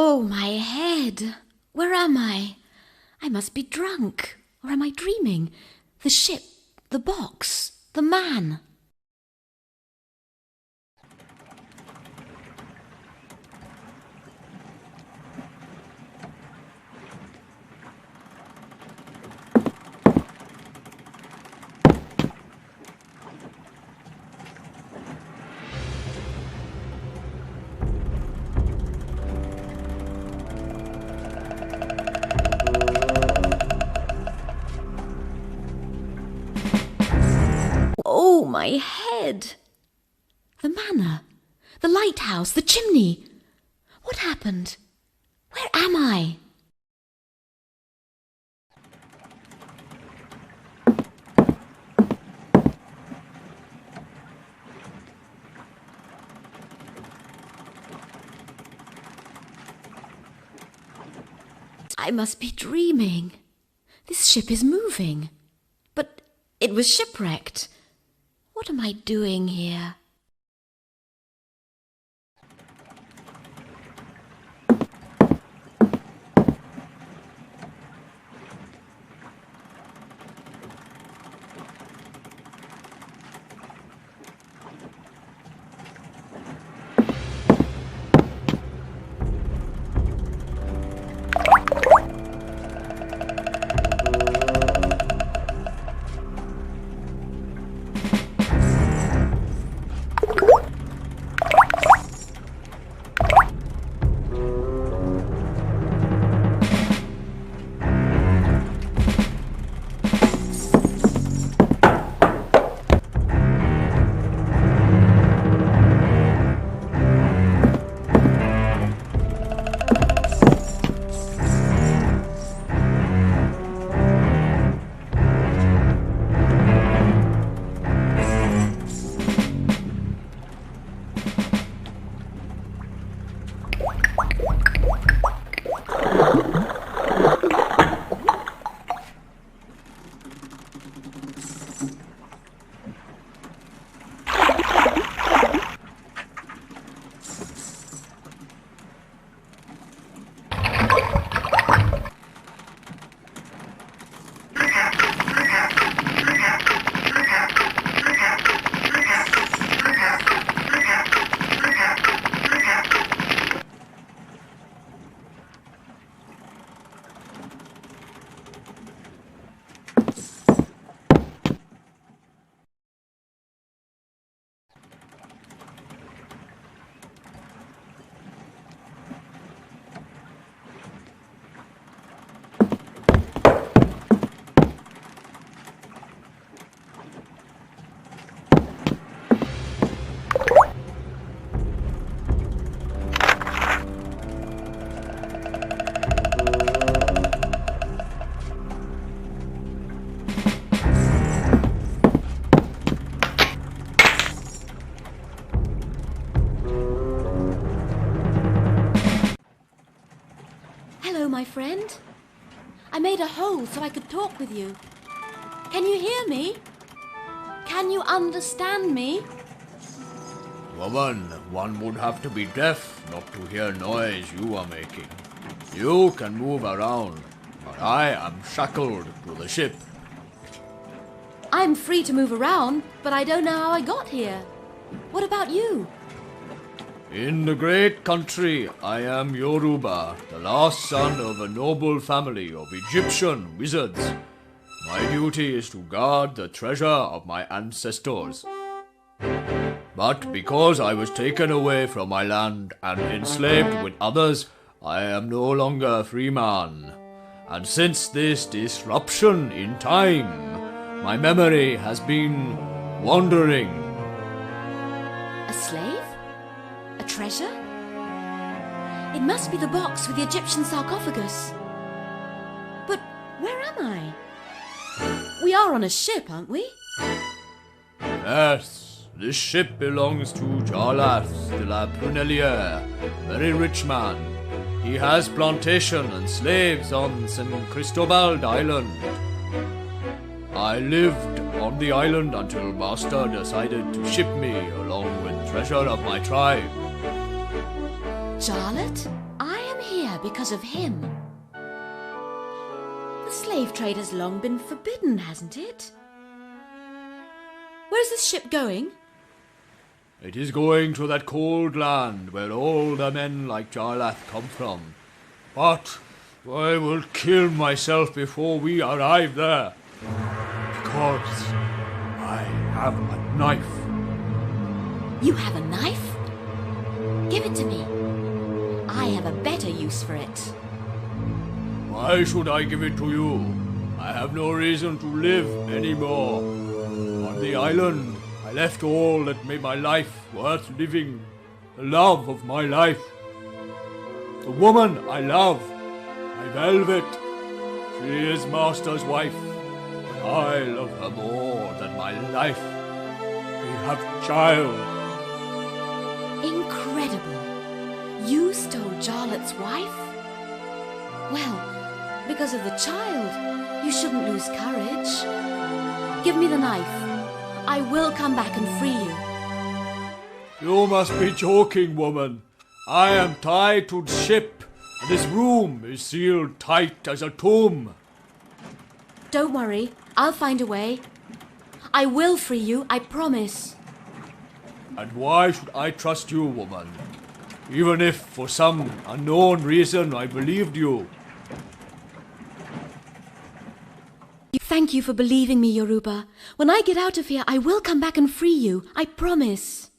Oh, my head! Where am I? I must be drunk. Or am I dreaming? The ship, the box, the man. Oh, my head! The manor, the lighthouse, the chimney. What happened? Where am I? I must be dreaming. This ship is moving. But it was shipwrecked. What am I doing here? Hello, my friend. I made a hole so I could talk with you. Can you hear me? Can you understand me? Woman, one would have to be deaf not to hear noise you are making. You can move around, but I am shackled to the ship. I'm free to move around, but I don't know how I got here. What about you? In the great country, I am Yoruba, the last son of a noble family of Egyptian wizards. My duty is to guard the treasure of my ancestors. But because I was taken away from my land and enslaved with others, I am no longer a free man. And since this disruption in time, my memory has been wandering. A slave? A treasure? It must be the box with the Egyptian sarcophagus. But where am I? We are on a ship, aren't we? Yes, this ship belongs to Jarlath de la Prunelliere, very rich man. He has plantation and slaves on San Cristobal Island. I lived on the island until Master decided to ship me along with treasure of my tribe. Charlotte, I am here. here because of him. The slave trade has long been forbidden, hasn't it? Where's this ship going? It is going to that cold land where all the men like Jarlath come from. But I will kill myself before we arrive there. Because I have a knife. You have a knife? Give it to me. I have a better use for it. Why should I give it to you? I have no reason to live anymore. On the island, I left all that made my life worth living. The love of my life. The woman I love. My Velvet. She is Master's wife. But I love her more than my life. We have child. Incredible. You stole Jarlath's wife? Well, because of the child, you shouldn't lose courage. Give me the knife. I will come back and free you. You must be joking, woman. I am tied to the ship, and this room is sealed tight as a tomb. Don't worry, I'll find a way. I will free you, I promise. And why should I trust you, woman? Even if, for some unknown reason, I believed you. Thank you for believing me, Yoruba. When I get out of here, I will come back and free you, I promise.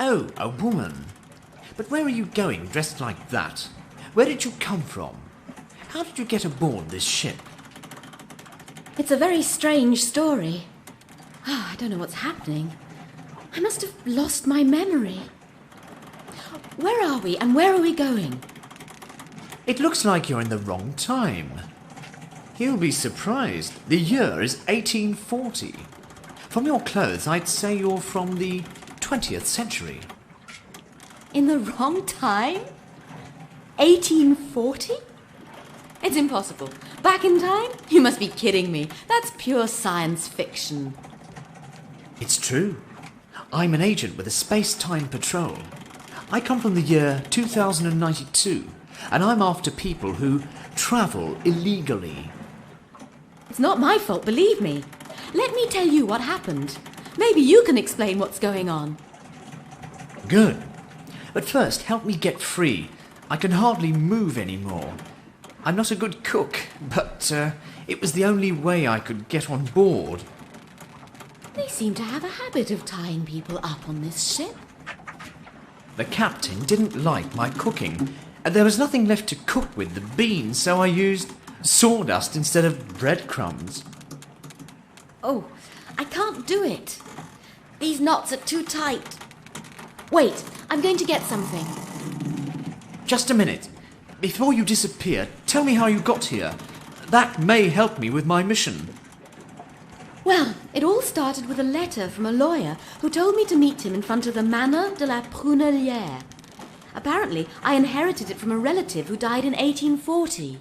Oh, a woman. But where are you going dressed like that? Where did you come from? How did you get aboard this ship? It's a very strange story. I don't know what's happening. I must have lost my memory. Where are we and where are we going? It looks like you're in the wrong time. You'll be surprised. The year is 1840. From your clothes, I'd say you're from the 20th century. In the wrong time? 1840? It's impossible. Back in time? You must be kidding me. That's pure science fiction. It's true. I'm an agent with the Space-Time Patrol. I come from the year 2092, and I'm after people who travel illegally. It's not my fault, believe me. Let me tell you what happened. Maybe you can explain what's going on. Good. But first, help me get free. I can hardly move anymore. I'm not a good cook, but it was the only way I could get on board. They seem to have a habit of tying people up on this ship. The captain didn't like my cooking, and there was nothing left to cook with the beans, so I used sawdust instead of breadcrumbs. Oh, I can't do it. These knots are too tight. Wait, I'm going to get something. Just a minute. Before you disappear, tell me how you got here. That may help me with my mission. Well, it all started with a letter from a lawyer who told me to meet him in front of the Manor de la Prunellière. Apparently, I inherited it from a relative who died in 1840.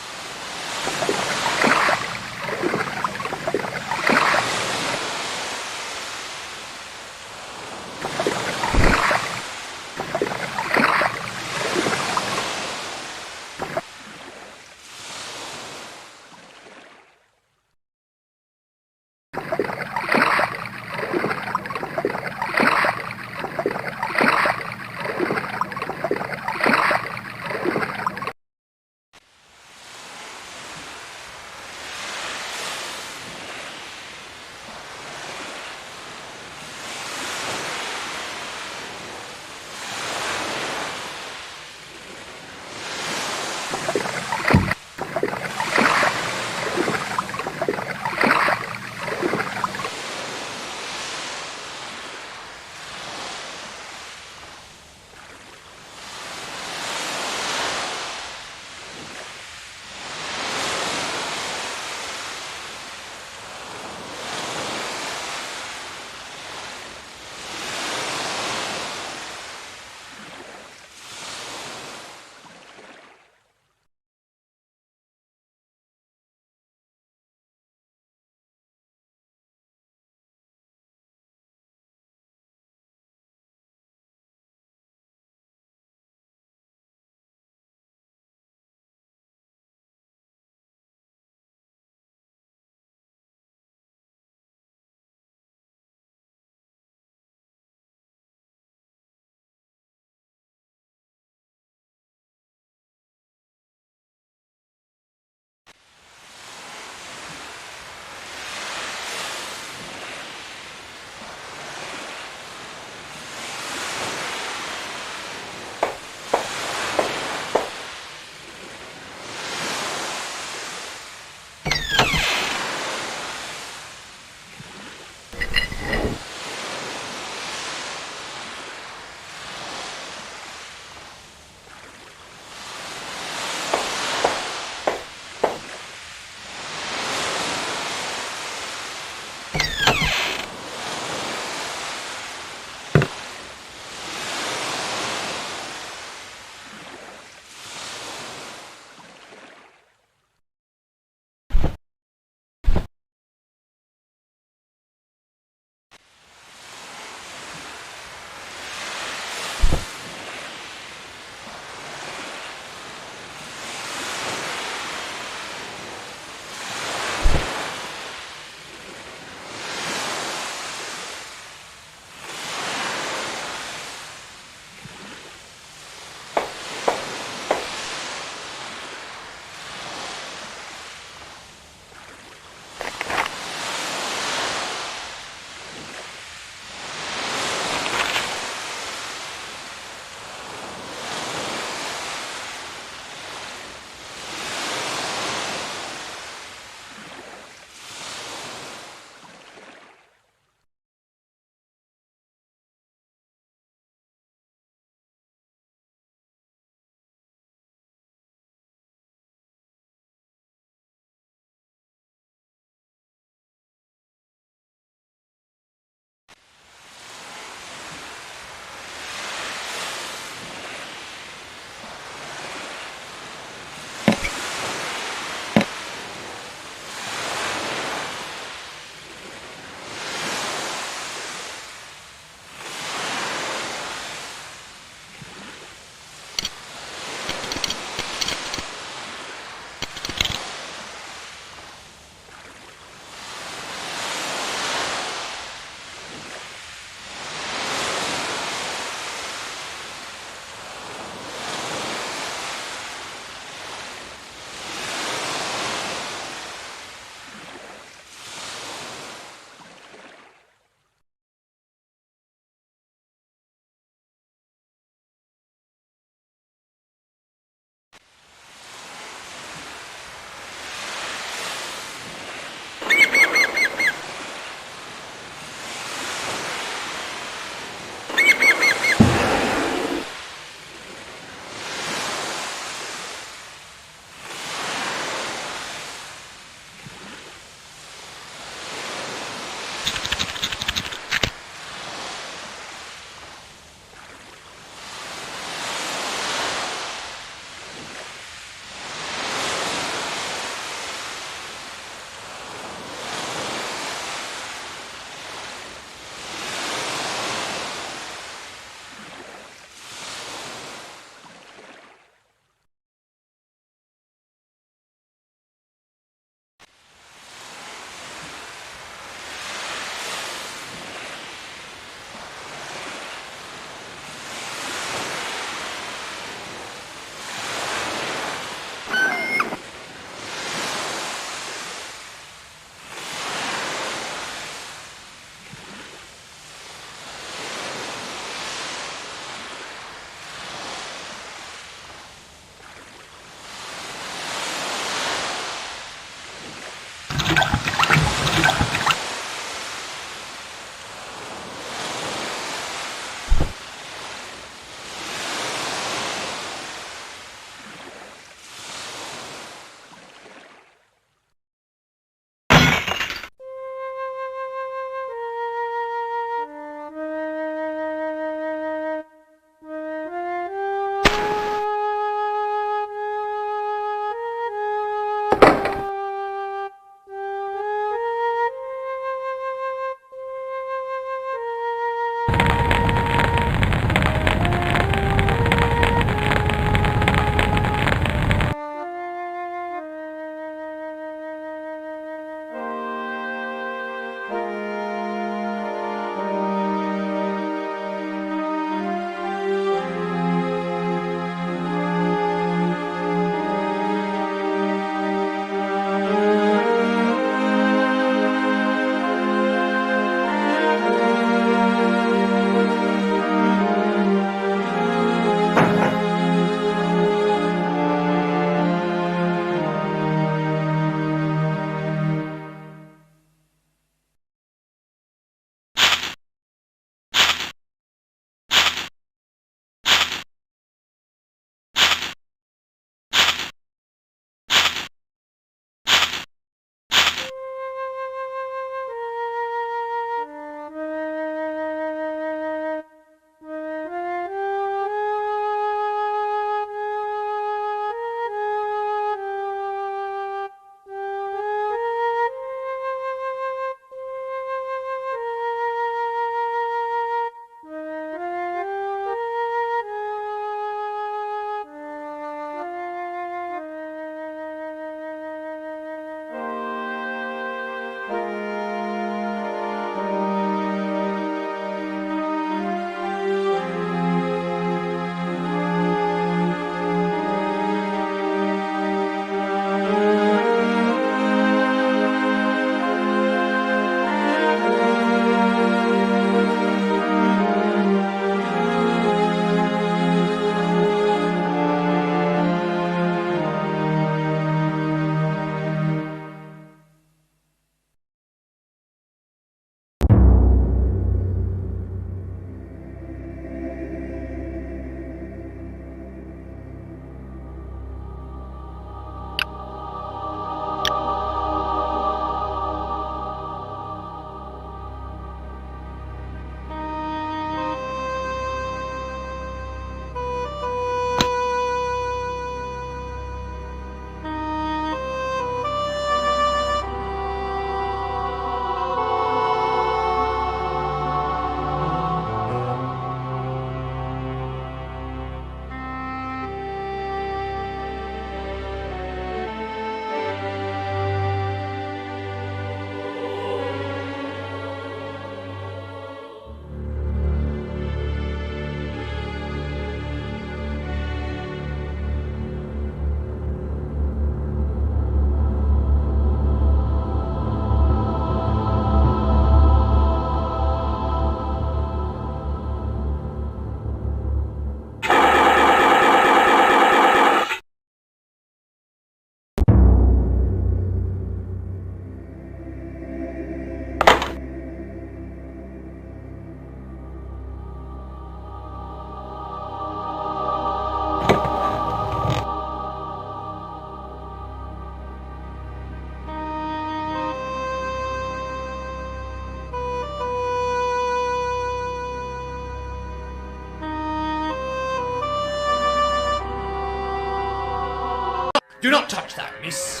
Do not touch that, miss.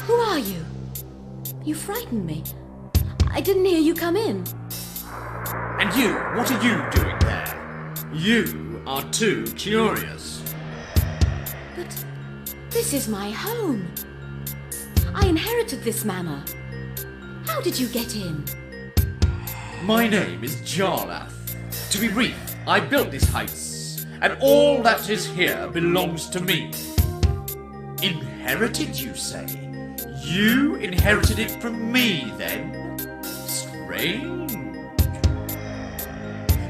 Who are you? You frightened me. I didn't hear you come in. And you, what are you doing there? You are too curious. But this is my home. I inherited this manor. How did you get in? My name is Jarlath. To be brief, I built this house, and all that is here belongs to me. Inherited, you say? You inherited it from me, then? Strange.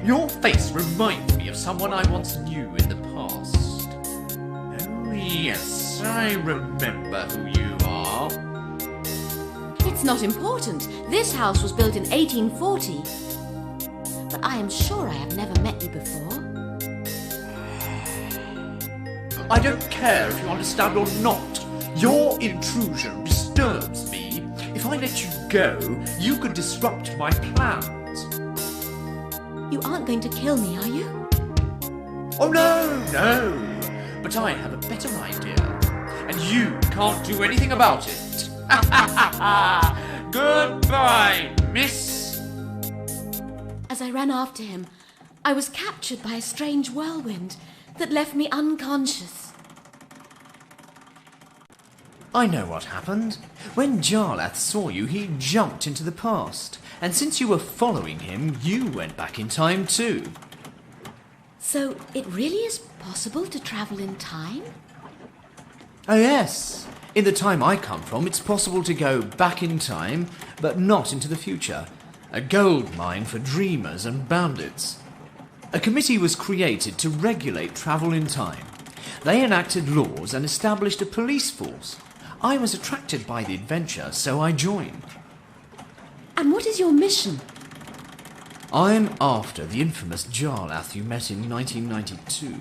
Your face reminds me of someone I once knew in the past. Oh yes, I remember who you are. It's not important. This house was built in 1840. But I am sure I have never met you before. I don't care if you understand or not. Your intrusion disturbs me. If I let you go, you could disrupt my plans. You aren't going to kill me, are you? Oh no! But I have a better idea. And you can't do anything about it. Goodbye, miss. As I ran after him, I was captured by a strange whirlwind that left me unconscious. I know what happened. When Jarlath saw you, he jumped into the past. And since you were following him, you went back in time too. So it really is possible to travel in time? Oh yes. In the time I come from, it's possible to go back in time, but not into the future. A gold mine for dreamers and bandits. A committee was created to regulate travel in time. They enacted laws and established a police force. I was attracted by the adventure, so I joined. And what is your mission? I'm after the infamous Jarlath you met in 1992.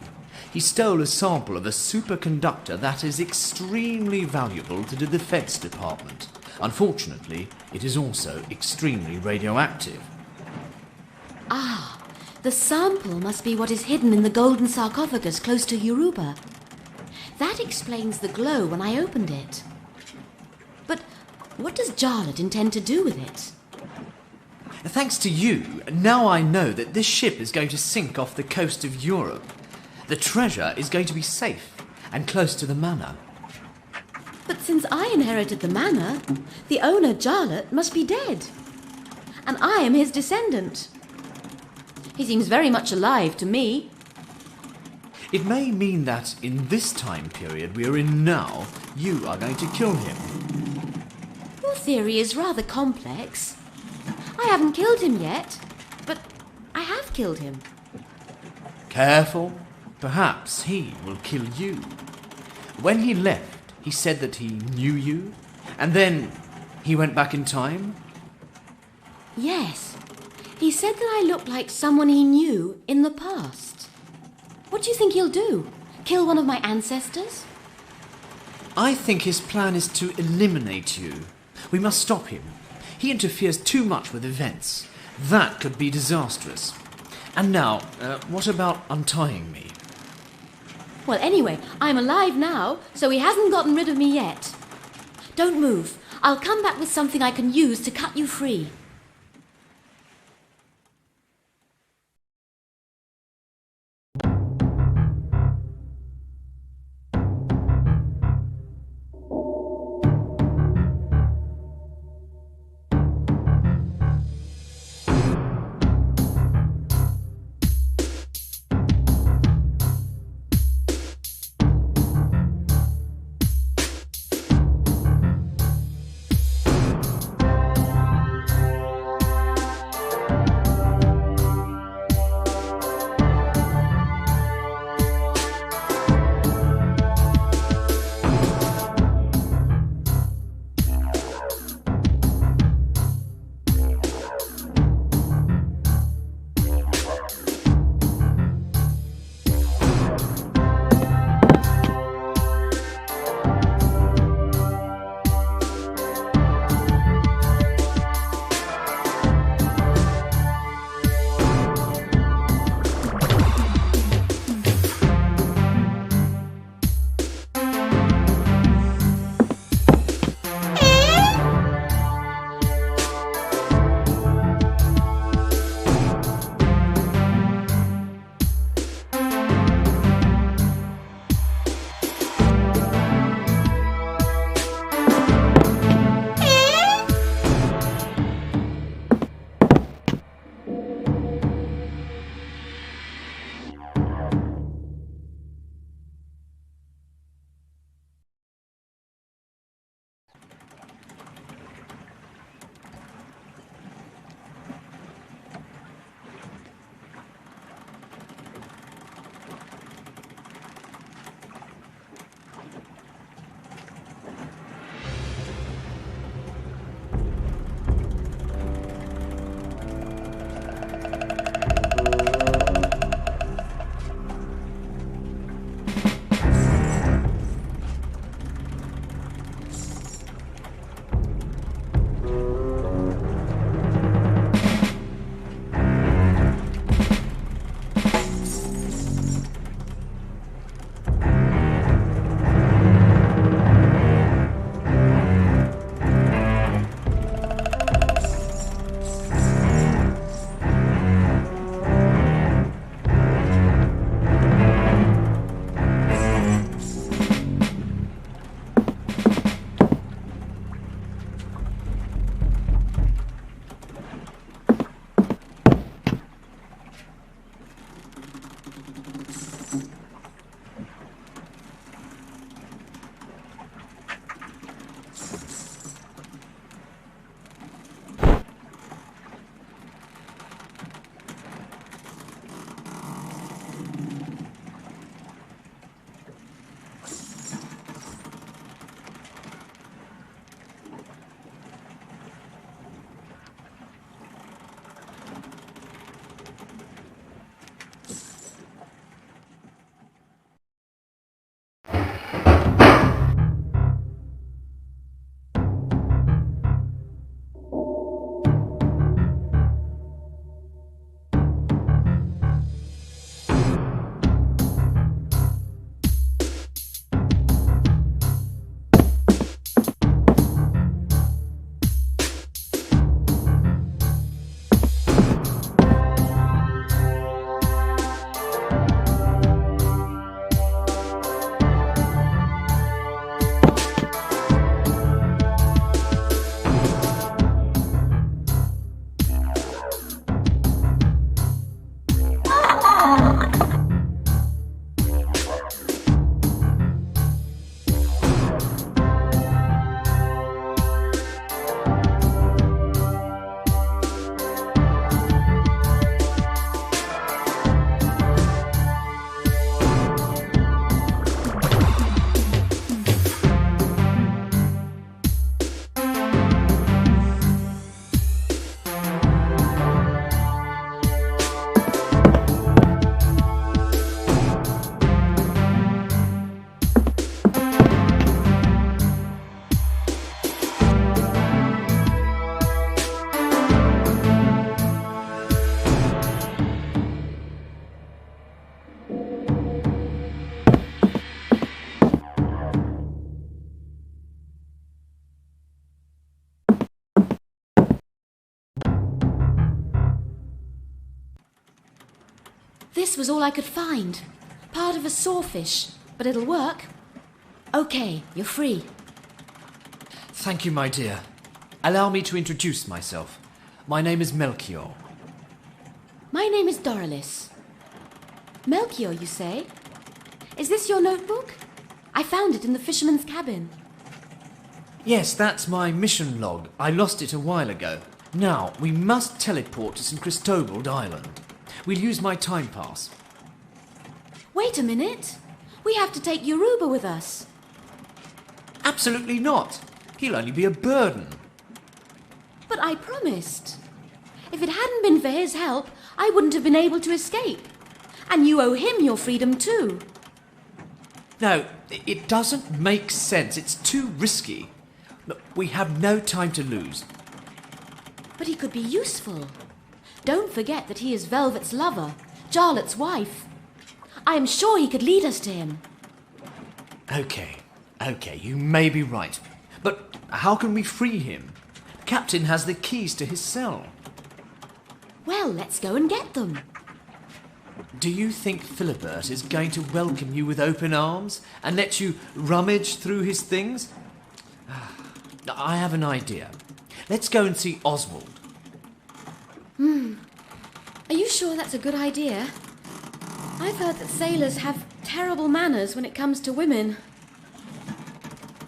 He stole a sample of a superconductor that is extremely valuable to the Defense Department. Unfortunately, it is also extremely radioactive. Ah, the sample must be what is hidden in the golden sarcophagus close to Yoruba. That explains the glow when I opened it. But what does Jarlath intend to do with it? Thanks to you, now I know that this ship is going to sink off the coast of Europe. The treasure is going to be safe and close to the manor. But since I inherited the manor, the owner, Jarlath, must be dead. And I am his descendant. He seems very much alive to me. It may mean that in this time period we are in now, you are going to kill him. Your theory is rather complex. I haven't killed him yet, but I have killed him. Careful. Perhaps he will kill you. When he left, he said that he knew you, and then he went back in time? Yes. He said that I looked like someone he knew in the past. What do you think he'll do? Kill one of my ancestors? I think his plan is to eliminate you. We must stop him. He interferes too much with events. That could be disastrous. And now, what about untying me? Well, anyway, I'm alive now, so he hasn't gotten rid of me yet. Don't move. I'll come back with something I can use to cut you free. This was all I could find. Part of a sawfish, but it'll work. Okay, you're free. Thank you, my dear. Allow me to introduce myself. My name is Melchior. My name is Doralice. Melchior, you say? Is this your notebook? I found it in the fisherman's cabin. Yes, that's my mission log. I lost it a while ago. Now, we must teleport to St. Cristobal Island. We'll use my time pass. Wait a minute. We have to take Yoruba with us. Absolutely not. He'll only be a burden. But I promised. If it hadn't been for his help, I wouldn't have been able to escape. And you owe him your freedom too. No, it doesn't make sense. It's too risky. Look, we have no time to lose. But he could be useful. Don't forget that he is Velvet's lover, Jarlet's wife. I am sure he could lead us to him. Okay, you may be right. But how can we free him? Captain has the keys to his cell. Well, let's go and get them. Do you think Philibert is going to welcome you with open arms and let you rummage through his things? I have an idea. Let's go and see Oswald. Are you sure that's a good idea? I've heard that sailors have terrible manners when it comes to women.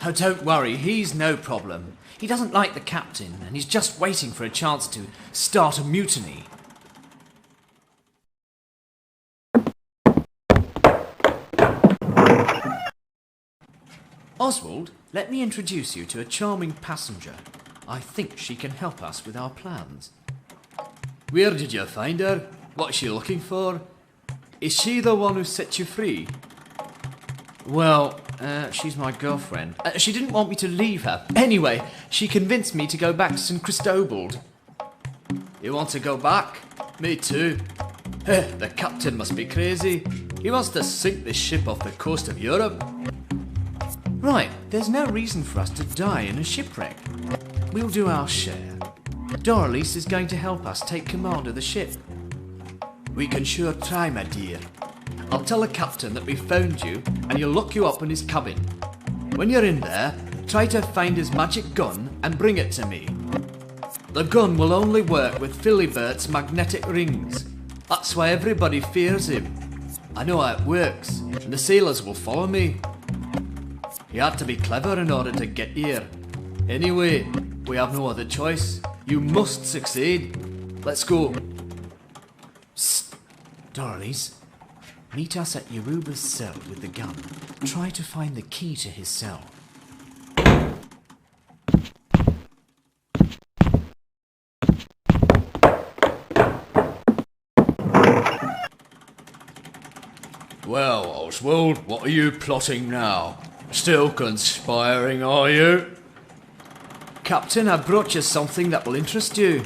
Oh, don't worry, he's no problem. He doesn't like the captain, and he's just waiting for a chance to start a mutiny. Oswald, let me introduce you to a charming passenger. I think she can help us with our plans. Where did you find her? What's she looking for? Is she the one who set you free? Well, she's my girlfriend. She didn't want me to leave her. Anyway, she convinced me to go back to St. Cristobal. You want to go back? Me too. The captain must be crazy. He wants to sink this ship off the coast of Europe. Right, there's no reason for us to die in a shipwreck. We'll do our share. Doralice is going to help us take command of the ship. We can sure try, my dear. I'll tell the captain that we found you and he'll lock you up in his cabin. When you're in there, try to find his magic gun and bring it to me. The gun will only work with Philibert's magnetic rings. That's why everybody fears him. I know how it works, and the sailors will follow me. You had to be clever in order to get here. Anyway, we have no other choice. You must succeed. Let's go. Psst. Doralice, meet us at Yoruba's cell with the gun. Try to find the key to his cell. Well, Oswald, what are you plotting now? Still conspiring, are you? Captain, I brought you something that will interest you.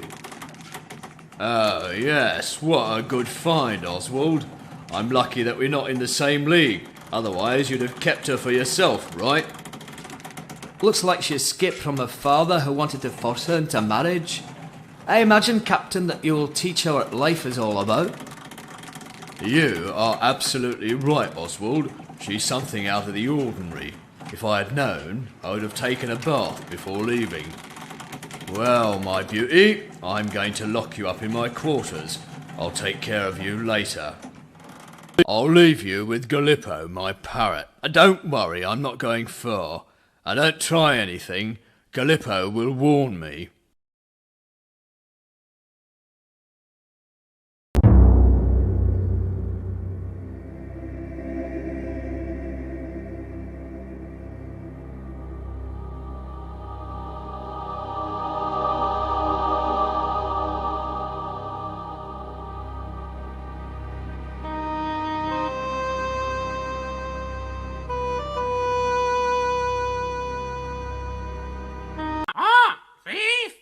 Oh, yes, what a good find, Oswald. I'm lucky that we're not in the same league. Otherwise, you'd have kept her for yourself, right? Looks like she escaped from her father who wanted to force her into marriage. I imagine, Captain, that you'll teach her what life is all about. You are absolutely right, Oswald. She's something out of the ordinary. If I had known, I would have taken a bath before leaving. Well, my beauty, I'm going to lock you up in my quarters. I'll take care of you later. I'll leave you with Gallipo, my parrot. Don't worry, I'm not going far. I don't try anything. Gallipo will warn me. Thief!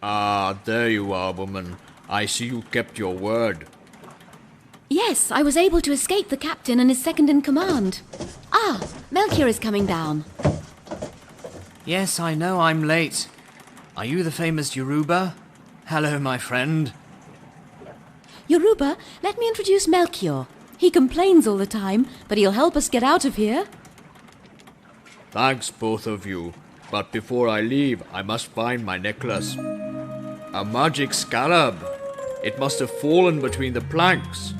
Ah, there you are, woman. I see you kept your word. Yes, I was able to escape the captain and his second in command. Ah, Melchior is coming down. Yes, I know I'm late. Are you the famous Yoruba? Hello, my friend. Yoruba, let me introduce Melchior. He complains all the time, but he'll help us get out of here. Thanks, both of you. But before I leave, I must find my necklace. A magic scarab. It must have fallen between the planks.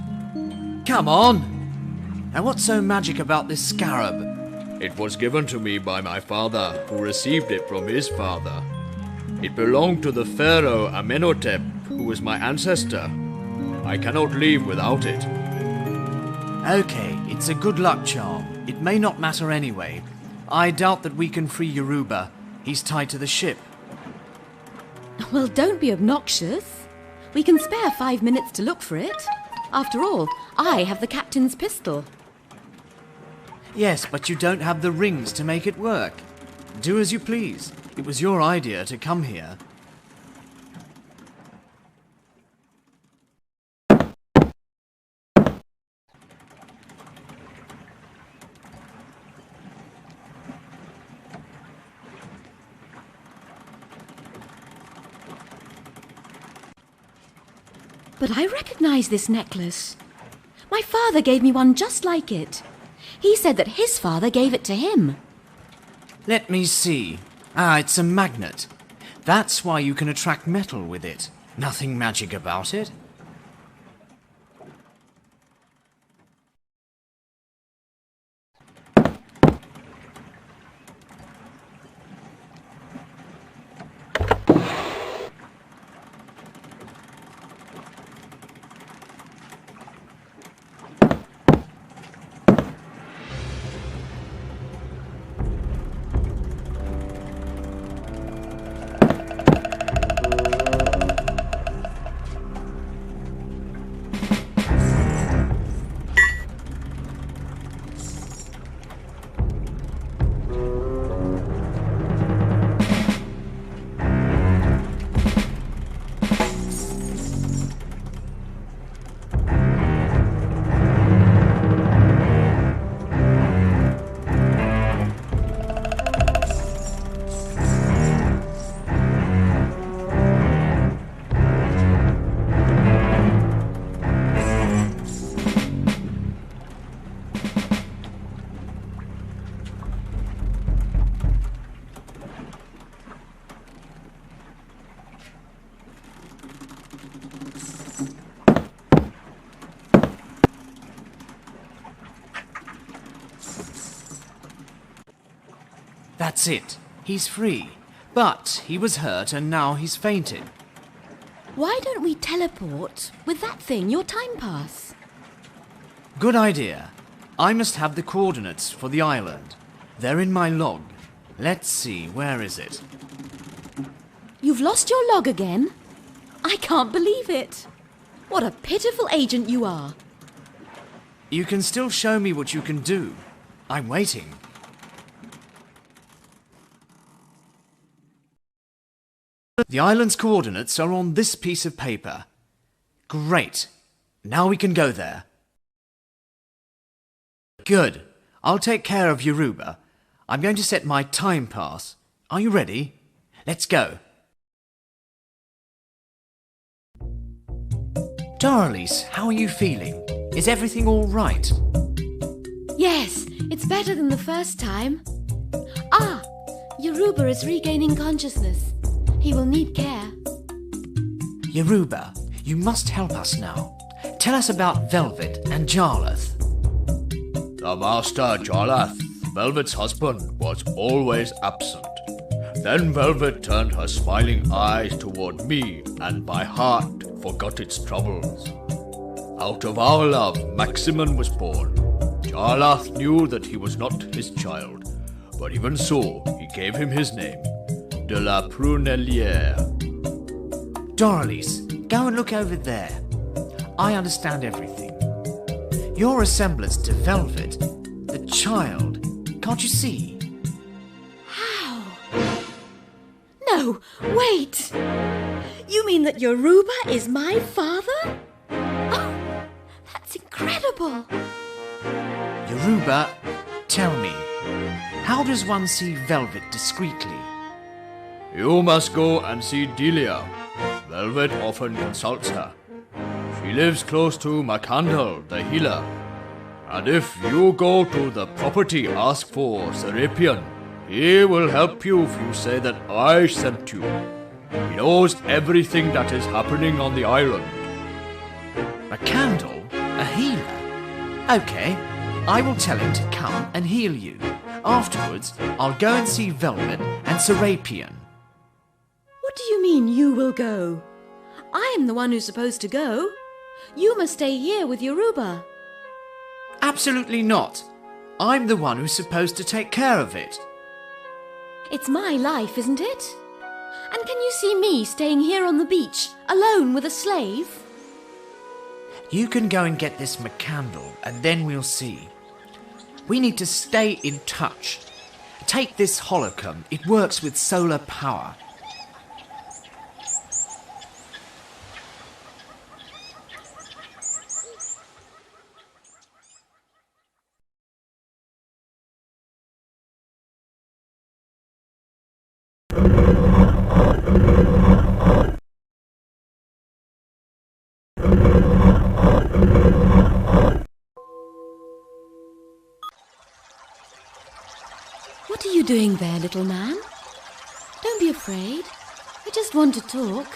Come on! Now what's so magic about this scarab? It was given to me by my father, who received it from his father. It belonged to the pharaoh Amenhotep, who was my ancestor. I cannot leave without it. Okay, it's a good luck charm. It may not matter anyway. I doubt that we can free Yoruba. He's tied to the ship. Well, don't be obnoxious. We can spare 5 minutes to look for it. After all, I have the captain's pistol. Yes, but you don't have the rings to make it work. Do as you please. It was your idea to come here. But I recognize this necklace. My father gave me one just like it. He said that his father gave it to him. Let me see. Ah, it's a magnet. That's why you can attract metal with it. Nothing magic about it. That's it. He's free. But he was hurt and now he's fainted. Why don't we teleport with that thing, your time pass? Good idea. I must have the coordinates for the island. They're in my log. Let's see, where is it? You've lost your log again? I can't believe it. What a pitiful agent you are. You can still show me what you can do. I'm waiting. The island's coordinates are on this piece of paper. Great. Now we can go there. Good. I'll take care of Yoruba. I'm going to set my time pass. Are you ready? Let's go. Doralice, how are you feeling? Is everything all right? Yes, it's better than the first time. Ah, Yoruba is regaining consciousness. He will need care. Yoruba, you must help us now. Tell us about Velvet and Jarlath. The master Jarlath, Velvet's husband, was always absent. Then Velvet turned her smiling eyes toward me, and my heart forgot its troubles. Out of our love, Maximin was born. Jarlath knew that he was not his child, but even so, he gave him his name, de la Prunellière. Doralice, go and look over there. I understand everything. Your resemblance to Velvet, the child, can't you see? How? No, wait! You mean that Yoruba is my father? Oh, that's incredible. Yoruba, tell me, how does one see Velvet discreetly? You must go and see Delia. Velvet often consults her. She lives close to Makandal, the healer. And if you go to the property, ask for Serapion. He will help you if you say that I sent you. He knows everything that is happening on the island. Makandal? A healer? Okay, I will tell him to come and heal you. Afterwards, I'll go and see Velvet and Serapion. What do you mean you will go? I am the one who's supposed to go. You must stay here with Yoruba. Absolutely not. I'm the one who's supposed to take care of it. It's my life, isn't it? And can you see me staying here on the beach, alone with a slave? You can go and get this Makandal, and then we'll see. We need to stay in touch. Take this holocron. It works with solar power. What are you doing there, little man? Don't be afraid. I just want to talk.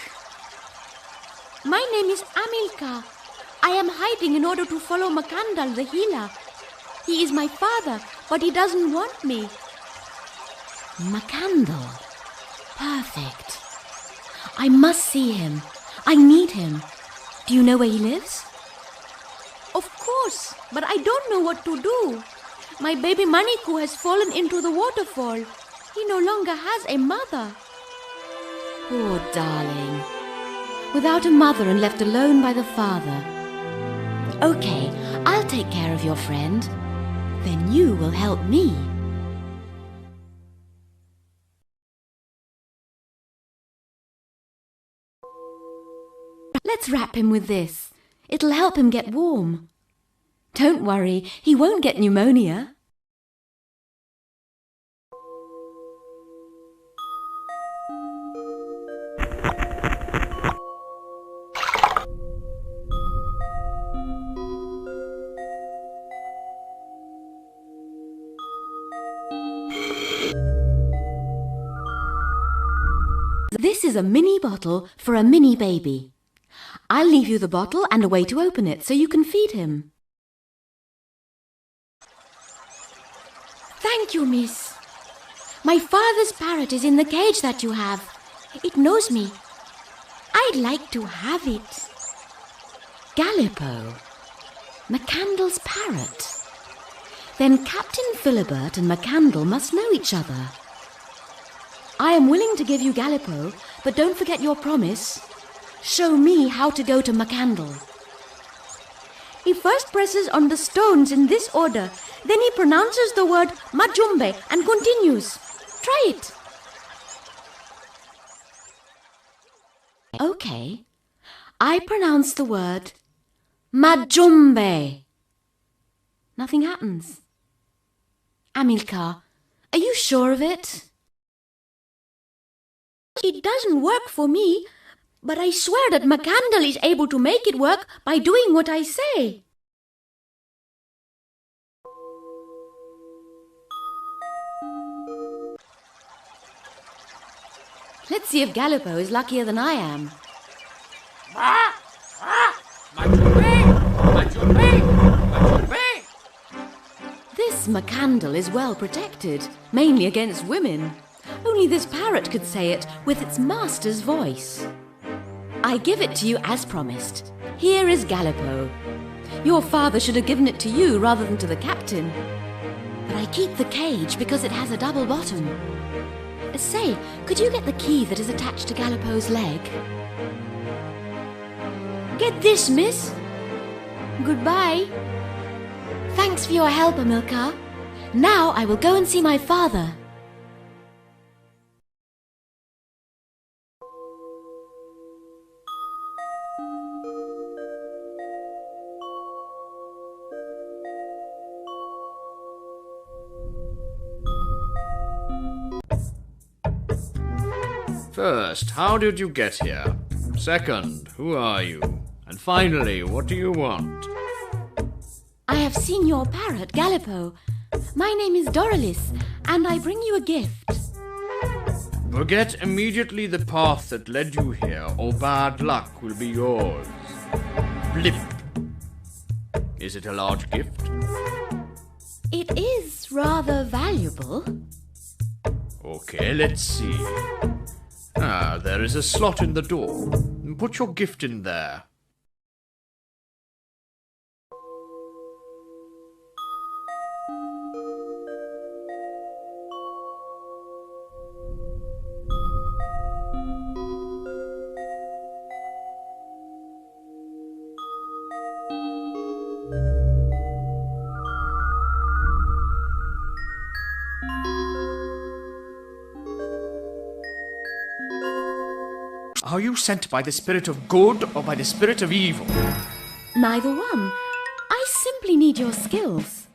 My name is Amilcar. I am hiding in order to follow Makandal, the healer. He is my father, but he doesn't want me. Makandal. Perfect. I must see him. I need him. Do you know where he lives? Of course, but I don't know what to do. My baby Maniku has fallen into the waterfall. He no longer has a mother. Poor darling. Without a mother and left alone by the father. Okay, I'll take care of your friend. Then you will help me. Let's wrap him with this. It'll help him get warm. Don't worry, he won't get pneumonia. This is a mini bottle for a mini baby. I'll leave you the bottle and a way to open it so you can feed him. Thank you, miss. My father's parrot is in the cage that you have. It knows me. I'd like to have it. Gallipo, Makandal's parrot. Then Captain Philibert and Makandal must know each other. I am willing to give you Gallipo, but don't forget your promise. Show me how to go to Makandal. He first presses on the stones in this order. Then he pronounces the word Majumbe and continues. Try it. Okay. I pronounce the word Majumbe. Nothing happens. Amilcar, are you sure of it? It doesn't work for me, but I swear that Makandal is able to make it work by doing what I say. Let's see if Gallipo is luckier than I am. This Makandal is well protected, mainly against women. Only this parrot could say it with its master's voice. I give it to you as promised. Here is Gallipo. Your father should have given it to you rather than to the captain. But I keep the cage because it has a double bottom. Say, could you get the key that is attached to Gallipo's leg? Get this, miss. Goodbye. Thanks for your help, Amilcar. Now I will go and see my father. First, how did you get here? Second, who are you? And finally, what do you want? I have seen your parrot, Gallipo. My name is Doralice, and I bring you a gift. Forget immediately the path that led you here, or bad luck will be yours. Blip. Is it a large gift? It is rather valuable. Okay, let's see. Ah, there is a slot in the door. Put your gift in there. Are you sent by the spirit of good or by the spirit of evil? Neither one. I simply need your skills.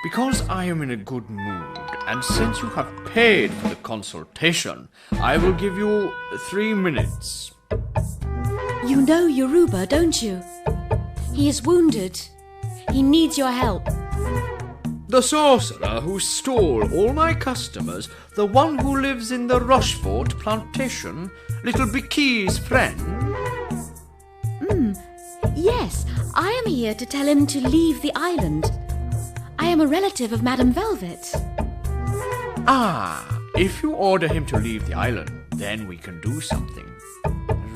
Because I am in a good mood, and since you have paid for the consultation, I will give you 3 minutes. You know Yoruba, don't you? He is wounded. He needs your help. The sorcerer who stole all my customers, the one who lives in the Rochefort plantation, little Biki's friend? Yes, I am here to tell him to leave the island. I am a relative of Madame Velvet. Ah, if you order him to leave the island, then we can do something.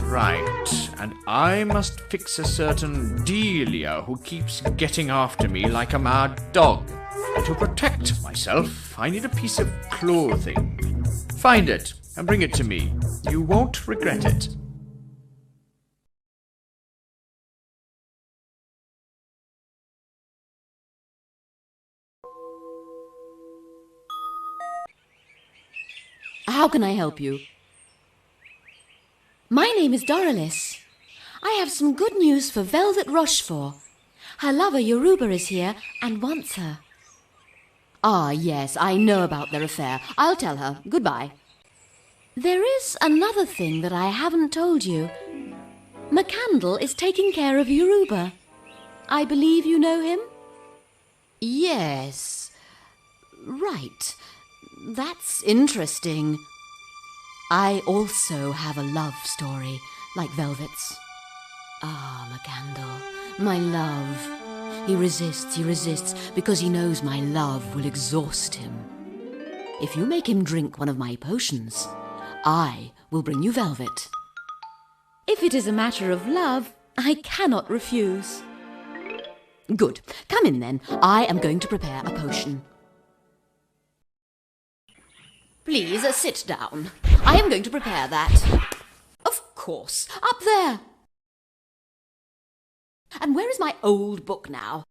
Right, and I must fix a certain Delia who keeps getting after me like a mad dog. And to protect myself, I need a piece of clothing. Find it and bring it to me. You won't regret it. How can I help you? My name is Doralice. I have some good news for Velvet Rochefort. Her lover Yoruba is here and wants her. Ah, yes, I know about their affair. I'll tell her. Goodbye. There is another thing that I haven't told you. McCandle is taking care of Yoruba. I believe you know him? Yes. Right. That's interesting. I also have a love story, like Velvet's. Ah, McCandle, my love. He resists, because he knows my love will exhaust him. If you make him drink one of my potions, I will bring you Velvet. If it is a matter of love, I cannot refuse. Good. Come in then. I am going to prepare a potion. Please, sit down. I am going to prepare that. Of course, up there. And where is my old book now?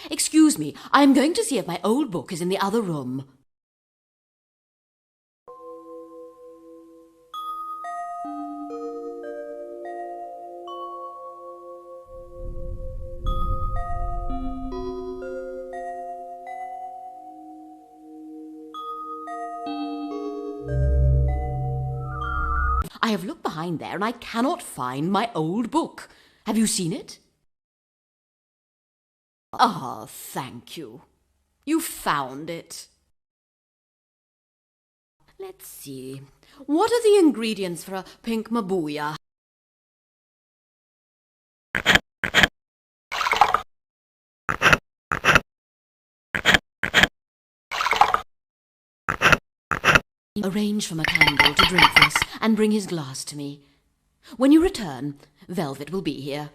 Excuse me, I am going to see if my old book is in the other room. I have looked behind there and I cannot find my old book. Have you seen it? Ah, thank you. You found it. Let's see. What are the ingredients for a pink mabuya? Arrange for McCandle to drink this and bring his glass to me. When you return, Velvet will be here.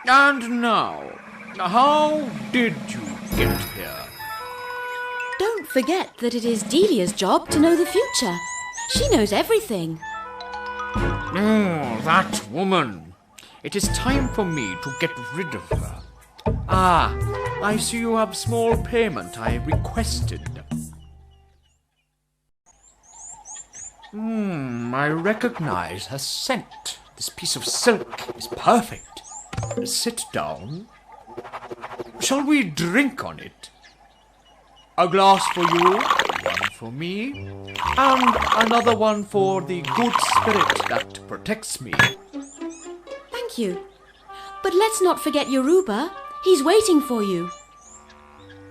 And now, how did you get here? Don't forget that it is Delia's job to know the future. She knows everything. Oh, that woman. It is time for me to get rid of her. Ah, I see you have small payment I requested. I recognize her scent. This piece of silk is perfect. Sit down. Shall we drink on it? A glass for you, one for me, and another one for the good spirit that protects me. Thank you. But let's not forget Yoruba. He's waiting for you.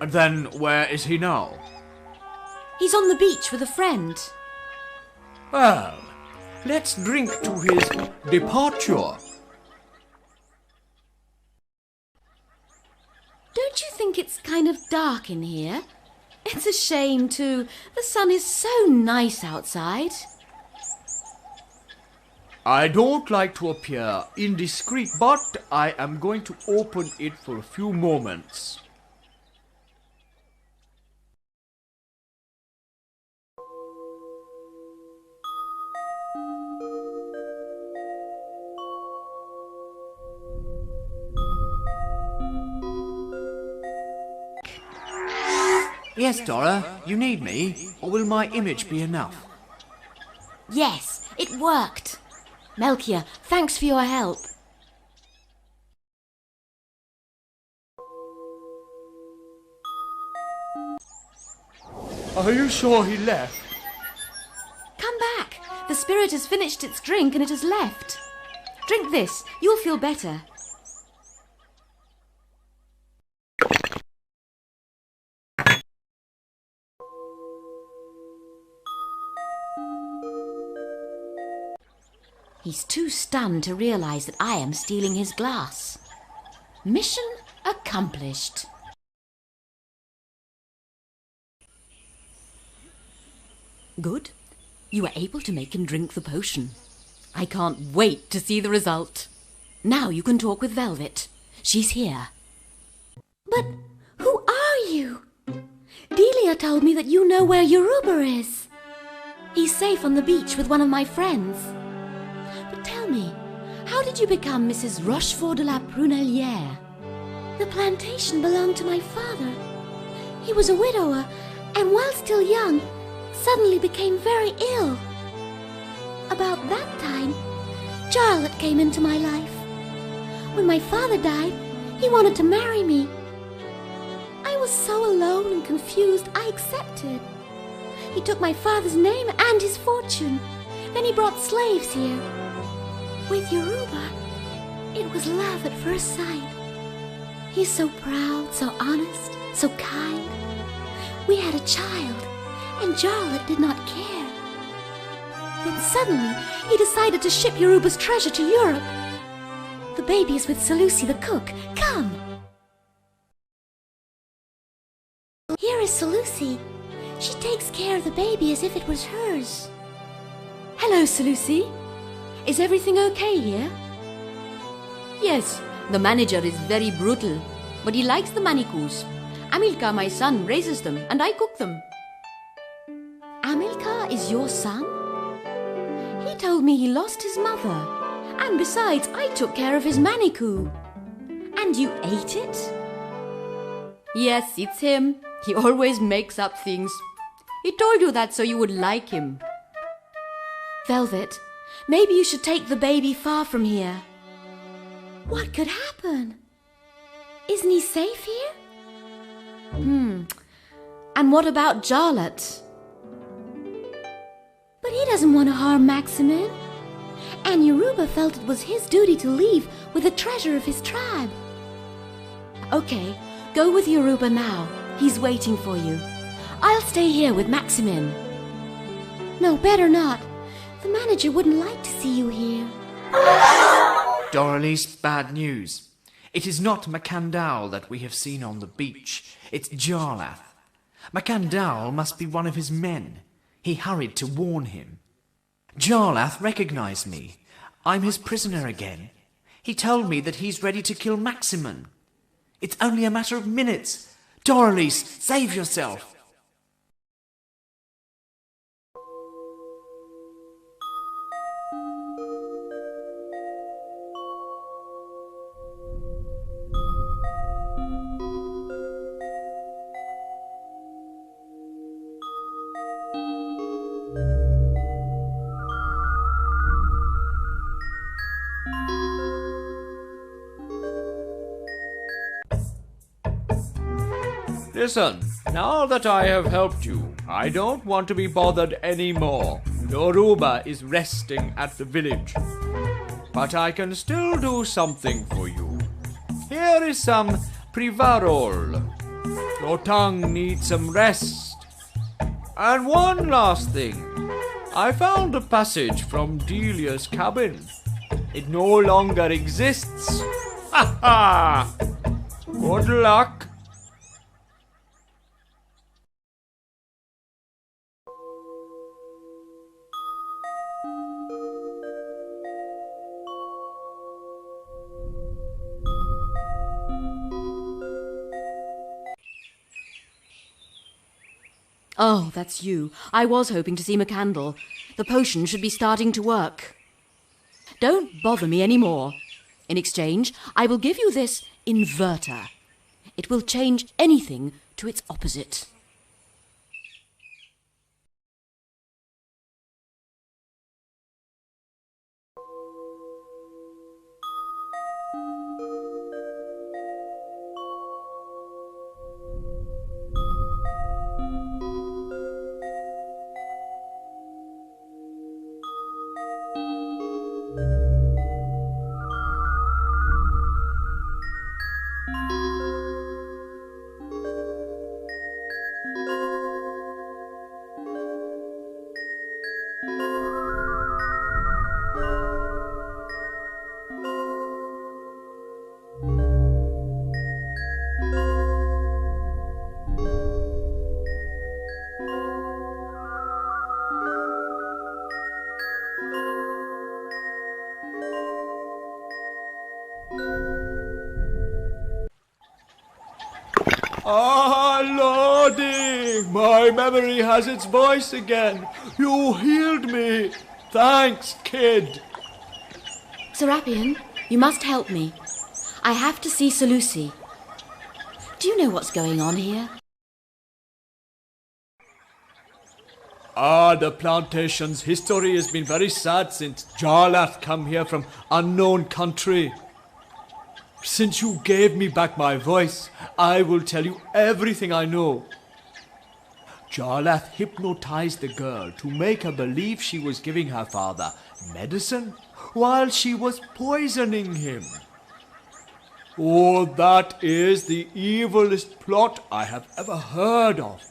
And then where is he now? He's on the beach with a friend. Well, let's drink to his departure. Don't you think it's kind of dark in here? It's a shame, too. The sun is so nice outside. I don't like to appear indiscreet, but I am going to open it for a few moments. Yes, Dora, you need me, or will my image be enough? Yes, it worked. Melchior, thanks for your help. Are you sure he left? Come back. The spirit has finished its drink and it has left. Drink this. You'll feel better. He's too stunned to realize that I am stealing his glass. Mission accomplished. Good. You were able to make him drink the potion. I can't wait to see the result. Now you can talk with Velvet. She's here. But who are you? Delia told me that you know where Yoruba is. He's safe on the beach with one of my friends. But tell me, how did you become Mrs. Rochefort de la Prunellière? The plantation belonged to my father. He was a widower, and while still young, suddenly became very ill. About that time, Charlotte came into my life. When my father died, he wanted to marry me. I was so alone and confused, I accepted. He took my father's name and his fortune. Then he brought slaves here. With Yoruba, it was love at first sight. He's so proud, so honest, so kind. We had a child, and Charlotte did not care. Then suddenly, he decided to ship Yoruba's treasure to Europe. The baby is with Salusi the cook. Come! Here is Salusi. She takes care of the baby as if it was hers. Hello, Salusi. Is everything okay here? Yes, the manager is very brutal, but he likes the Manikus. Amilcar, my son, raises them, and I cook them. Amilcar is your son? He told me he lost his mother. And besides, I took care of his Manikou. And you ate it? Yes, it's him. He always makes up things. He told you that so you would like him. Velvet, maybe you should take the baby far from here. What could happen? Isn't he safe here? And what about Jarlath? But he doesn't want to harm Maximin. And Yoruba felt it was his duty to leave with the treasure of his tribe. Okay, go with Yoruba now. He's waiting for you. I'll stay here with Maximin. No, better not. The manager wouldn't like to see you here. Doralice, bad news. It is not Macandal that we have seen on the beach. It's Jarlath. Macandal must be one of his men. He hurried to warn him. Jarlath recognized me. I'm his prisoner again. He told me that he's ready to kill Maximin. It's only a matter of minutes. Doralice, save yourself! Listen, now that I have helped you, I don't want to be bothered anymore. Yoruba is resting at the village. But I can still do something for you. Here is some Privarol. Your tongue needs some rest. And one last thing. I found a passage from Delia's cabin. It no longer exists. Ha ha! Good luck. Oh, that's you. I was hoping to see McCandle. The potion should be starting to work. Don't bother me any more. In exchange, I will give you this inverter. It will change anything to its opposite. Ah, Lordy! My memory has its voice again. You healed me. Thanks, kid. Serapion, you must help me. I have to see Seleuci. Do you know what's going on here? The plantation's history has been very sad since Jarlath come here from unknown country. Since you gave me back my voice, I will tell you everything I know. Jarlath hypnotized the girl to make her believe she was giving her father medicine while she was poisoning him. Oh, that is the evilest plot I have ever heard of.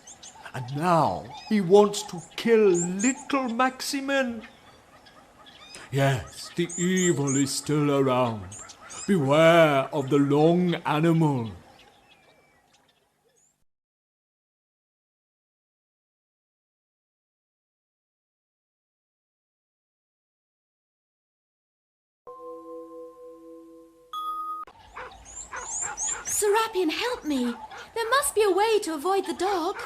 And now he wants to kill little Maximin. Yes, the evil is still around. Beware of the long animal. Serapion, help me! There must be a way to avoid the dog.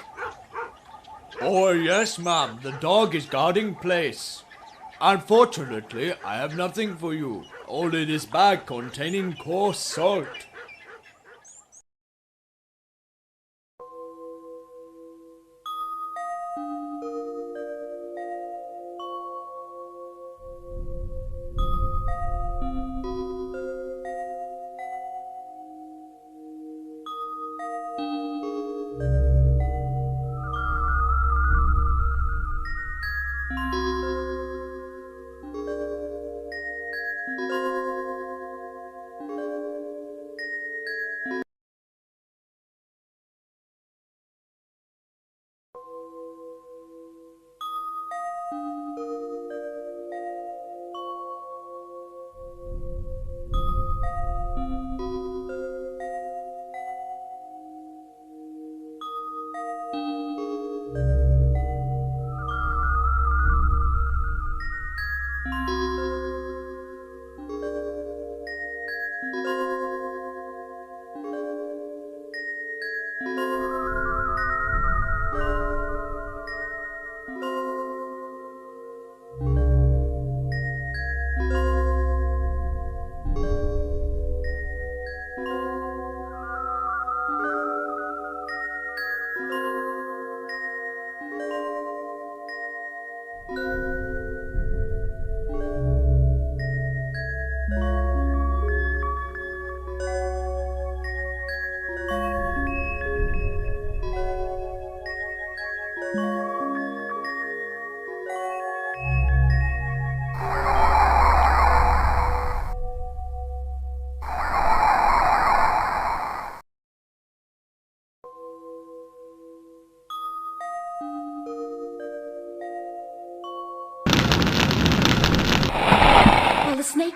Oh, yes, ma'am. The dog is guarding place. Unfortunately, I have nothing for you. Only this bag containing coarse salt.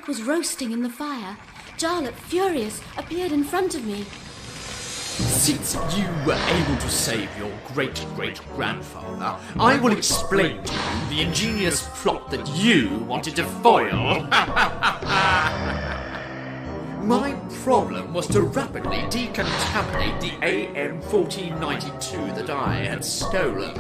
was roasting in the fire, Jarlath, furious, appeared in front of me. Since you were able to save your great-great-grandfather, I will explain to you the ingenious plot that you wanted to foil. My problem was to rapidly decontaminate the AM-1492 that I had stolen.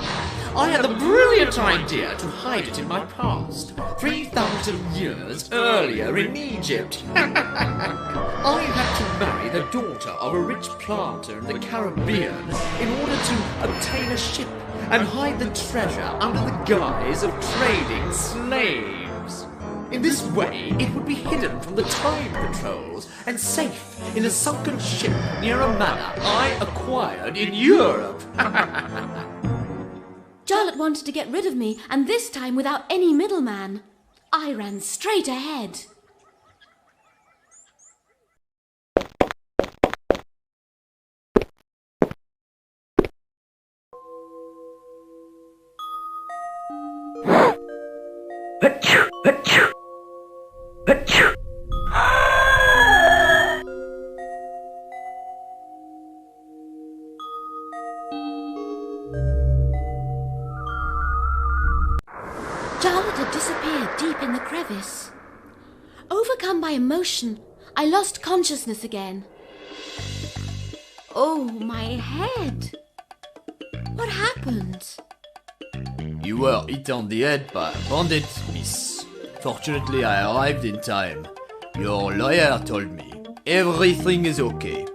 I had the brilliant idea to hide it in my past, 3,000 years earlier in Egypt. I had to marry the daughter of a rich planter in the Caribbean in order to obtain a ship and hide the treasure under the guise of trading slaves. In this way, it would be hidden from the tide patrols and safe in a sunken ship near a manor I acquired in Europe. Jarlath wanted to get rid of me, and this time without any middleman. I ran straight ahead. Jarlath had disappeared deep in the crevice. Overcome by emotion, I lost consciousness again. Oh, my head! What happened? You were hit on the head by a bandit, miss. Fortunately, I arrived in time. Your lawyer told me. Everything is okay.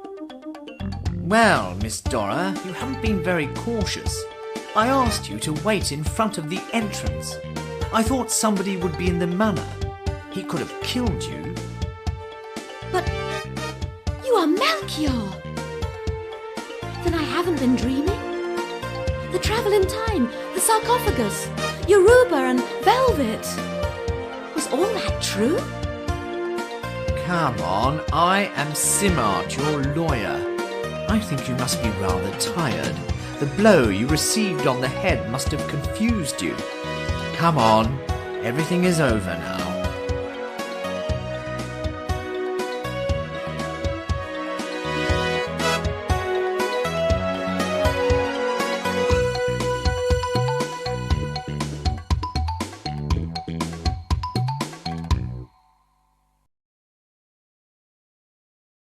Well, Miss Dora, you haven't been very cautious. I asked you to wait in front of the entrance. I thought somebody would be in the manor. He could have killed you. But you are Melchior! Then I haven't been dreaming? The travel in time, the sarcophagus, Yoruba and velvet. Was all that true? Come on, I am Simart, your lawyer. I think you must be rather tired. The blow you received on the head must have confused you. Come on, everything is over now.